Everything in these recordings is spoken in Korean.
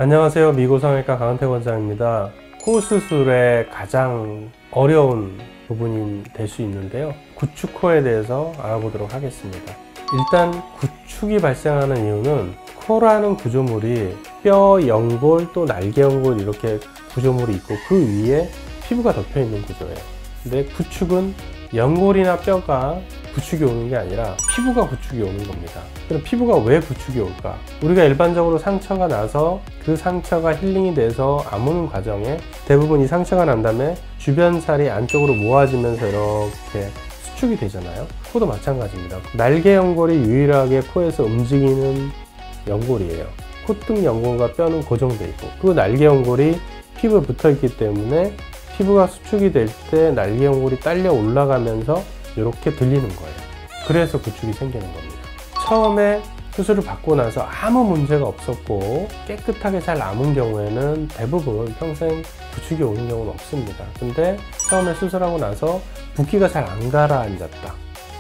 안녕하세요. 미고성형외과 강한태 원장입니다. 코 수술의 가장 어려운 부분이 될 수 있는데요. 구축코에 대해서 알아보도록 하겠습니다. 일단 구축이 발생하는 이유는 코라는 구조물이 뼈, 연골, 또 날개 연골 이렇게 구조물이 있고 그 위에 피부가 덮여 있는 구조예요. 근데 구축은 연골이나 뼈가 구축이 오는 게 아니라 피부가 구축이 오는 겁니다. 그럼 피부가 왜 구축이 올까? 우리가 일반적으로 상처가 나서 그 상처가 힐링이 돼서 아무는 과정에 대부분 이 상처가 난 다음에 주변 살이 안쪽으로 모아지면서 이렇게 수축이 되잖아요. 코도 마찬가지입니다. 날개 연골이 유일하게 코에서 움직이는 연골이에요. 콧등 연골과 뼈는 고정되어 있고 그 날개 연골이 피부에 붙어 있기 때문에 피부가 수축이 될 때 날개 연골이 딸려 올라가면서 이렇게 들리는 거예요. 그래서 구축이 생기는 겁니다. 처음에 수술을 받고 나서 아무 문제가 없었고 깨끗하게 잘 남은 경우에는 대부분 평생 구축이 오는 경우는 없습니다. 근데 처음에 수술하고 나서 붓기가 잘 안 가라앉았다.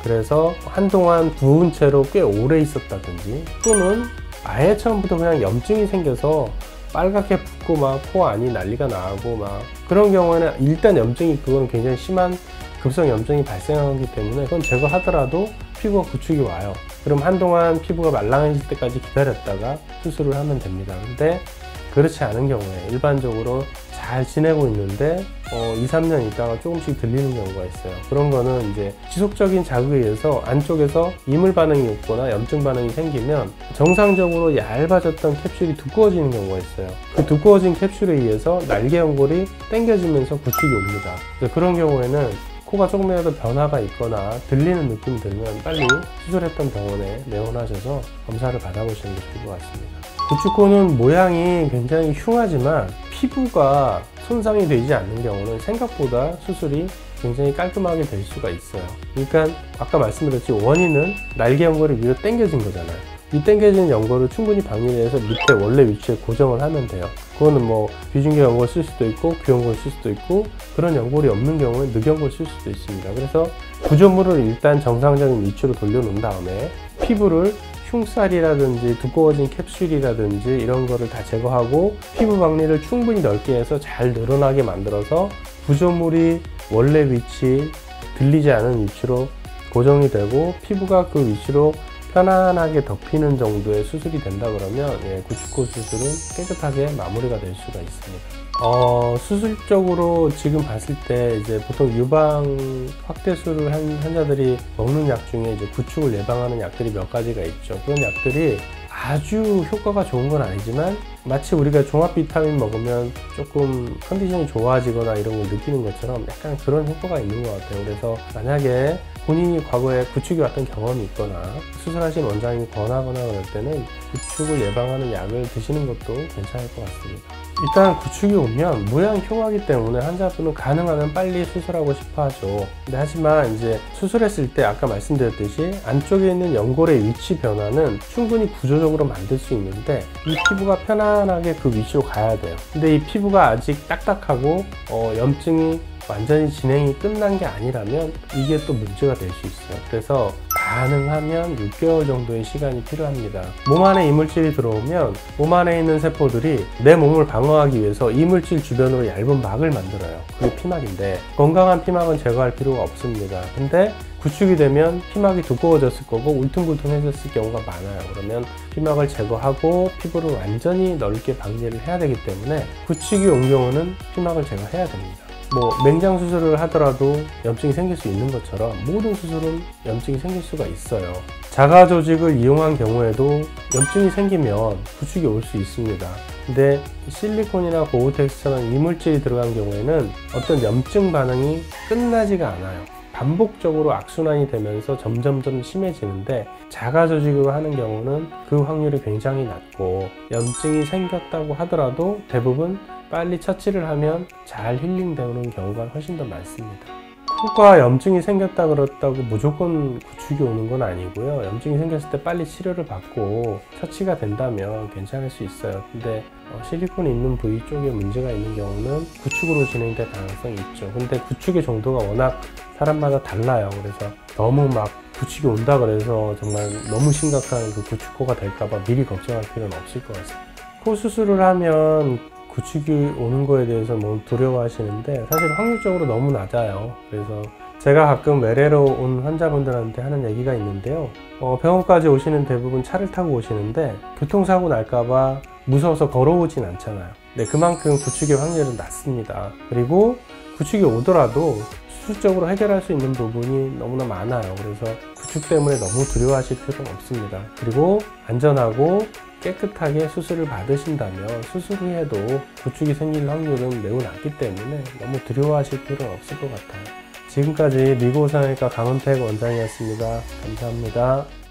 그래서 한동안 부은 채로 꽤 오래 있었다든지 또는 아예 처음부터 그냥 염증이 생겨서 빨갛게 붓고 막 코 안이 난리가 나고 막 그런 경우에는 일단 염증이 그건 굉장히 심한 급성 염증이 발생하기 때문에 그건 제거하더라도 피부가 구축이 와요. 그럼 한동안 피부가 말랑해질 때까지 기다렸다가 수술을 하면 됩니다. 근데 그렇지 않은 경우에 일반적으로 잘 지내고 있는데 2, 3년 있다가 조금씩 들리는 경우가 있어요. 그런 거는 이제 지속적인 자극에 의해서 안쪽에서 이물 반응이 없거나 염증 반응이 생기면 정상적으로 얇아졌던 캡슐이 두꺼워지는 경우가 있어요. 그 두꺼워진 캡슐에 의해서 날개 연골이 당겨지면서 구축이 옵니다. 그런 경우에는 코가 조금이라도 변화가 있거나 들리는 느낌이 들면 빨리 수술했던 병원에 내원하셔서 검사를 받아보시는 게 좋을 것 같습니다. 구축코는 모양이 굉장히 흉하지만 피부가 손상이 되지 않는 경우는 생각보다 수술이 굉장히 깔끔하게 될 수가 있어요. 그러니까 아까 말씀드렸지 원인은 날개 연골이 위로 당겨진 거잖아요. 이 당겨진 연골을 충분히 방일해서 밑에 원래 위치에 고정을 하면 돼요. 그거는 뭐 비중계 연골 쓸 수도 있고 귀연골 쓸 수도 있고 그런 연골이 없는 경우에 늑연골 쓸 수도 있습니다. 그래서 구조물을 일단 정상적인 위치로 돌려놓은 다음에 피부를 흉살이라든지 두꺼워진 캡슐이라든지 이런 거를 다 제거하고 피부 박리를 충분히 넓게 해서 잘 늘어나게 만들어서 구조물이 원래 위치, 들리지 않은 위치로 고정이 되고 피부가 그 위치로 편안하게 덮이는 정도의 수술이 된다 그러면 구축코 수술은 깨끗하게 마무리가 될 수가 있습니다. 수술적으로 지금 봤을 때 이제 보통 유방 확대술을 한 환자들이 먹는 약 중에 이제 구축을 예방하는 약들이 몇 가지가 있죠. 그런 약들이 아주 효과가 좋은 건 아니지만 마치 우리가 종합 비타민 먹으면 조금 컨디션이 좋아지거나 이런 걸 느끼는 것처럼 약간 그런 효과가 있는 것 같아요. 그래서 만약에 본인이 과거에 구축이 왔던 경험이 있거나 수술하신 원장님이 권하거나 그럴 때는 구축을 예방하는 약을 드시는 것도 괜찮을 것 같습니다. 일단 구축이 오면 모양이 흉하기 때문에 환자분은 가능하면 빨리 수술하고 싶어 하죠. 근데 하지만 이제 수술했을 때 아까 말씀드렸듯이 안쪽에 있는 연골의 위치 변화는 충분히 구조적으로 만들 수 있는데 이 피부가 편안하게 그 위치로 가야 돼요. 근데 이 피부가 아직 딱딱하고 염증이 완전히 진행이 끝난 게 아니라면 이게 또 문제가 될 수 있어요. 그래서 가능하면 6개월 정도의 시간이 필요합니다. 몸 안에 이물질이 들어오면 몸 안에 있는 세포들이 내 몸을 방어하기 위해서 이물질 주변으로 얇은 막을 만들어요. 그게 피막인데 건강한 피막은 제거할 필요가 없습니다. 근데 구축이 되면 피막이 두꺼워졌을 거고 울퉁불퉁해졌을 경우가 많아요. 그러면 피막을 제거하고 피부를 완전히 넓게 박리를 해야 되기 때문에 구축이 온 경우는 피막을 제거해야 됩니다. 뭐 맹장 수술을 하더라도 염증이 생길 수 있는 것처럼 모든 수술은 염증이 생길 수가 있어요. 자가 조직을 이용한 경우에도 염증이 생기면 구축이 올 수 있습니다. 근데 실리콘이나 고우텍스처럼 이물질이 들어간 경우에는 어떤 염증 반응이 끝나지가 않아요. 반복적으로 악순환이 되면서 점점점 심해지는데 자가 조직으로 하는 경우는 그 확률이 굉장히 낮고 염증이 생겼다고 하더라도 대부분 빨리 처치를 하면 잘 힐링되는 경우가 훨씬 더 많습니다. 코가 염증이 생겼다 그렇다고 무조건 구축이 오는 건 아니고요. 염증이 생겼을 때 빨리 치료를 받고 처치가 된다면 괜찮을 수 있어요. 근데 실리콘이 있는 부위 쪽에 문제가 있는 경우는 구축으로 진행될 가능성이 있죠. 근데 구축의 정도가 워낙 사람마다 달라요. 그래서 너무 막 구축이 온다 그래서 정말 너무 심각한 그 구축코가 될까봐 미리 걱정할 필요는 없을 것 같습니다. 코 수술을 하면 구축이 오는 거에 대해서 너무 두려워하시는데 사실 확률적으로 너무 낮아요. 그래서 제가 가끔 외래로 온 환자분들한테 하는 얘기가 있는데요. 병원까지 오시는 대부분 차를 타고 오시는데 교통사고 날까봐 무서워서 걸어오진 않잖아요. 네, 그만큼 구축의 확률은 낮습니다. 그리고 구축이 오더라도 수술적으로 해결할 수 있는 부분이 너무나 많아요. 그래서 구축 때문에 너무 두려워하실 필요는 없습니다. 그리고 안전하고 깨끗하게 수술을 받으신다면 수술 후에도 구축이 생길 확률은 매우 낮기 때문에 너무 두려워하실 필요는 없을 것 같아요. 지금까지 미국성형외과 강은택 원장이었습니다. 감사합니다.